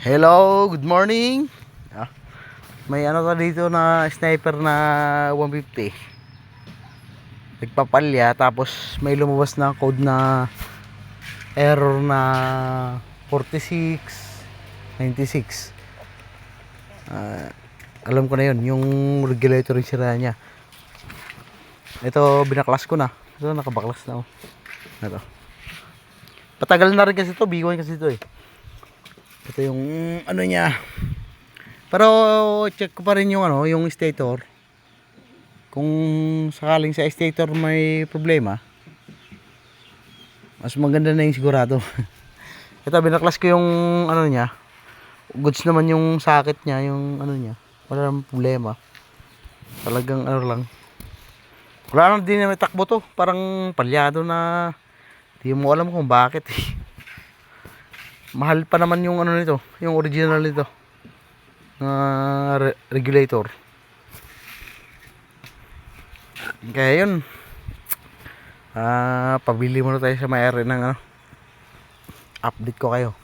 Hello, good morning. Ah, may ano ka dito na sniper na 150. Nagpapalya tapos may lumabas na code na error na 4696. Ah, alam ko na 'yon, yung regulator yung sira niya. Ito binaklas ko na. Ito nakabaklas na oh. Ito. Patagal na rin kasi ito, B1 kasi ito eh. Ito yung ano niya. Pero check ko pa rin yung ano, yung stator. Kung sakaling sa stator may problema, mas maganda na yung sigurado. Ito binaklas ko yung ano niya. Goods naman yung socket niya, yung ano niya. Wala namang problema. Talagang ano lang. Wala nang din na may takbo to. Parang palyado na. Di mo alam kung bakit. Mahal pa naman yung ano nito, yung original nito. Na regulator. Kaya yun. Pabili muna tayo sa may-ari ng ano. Update ko kayo.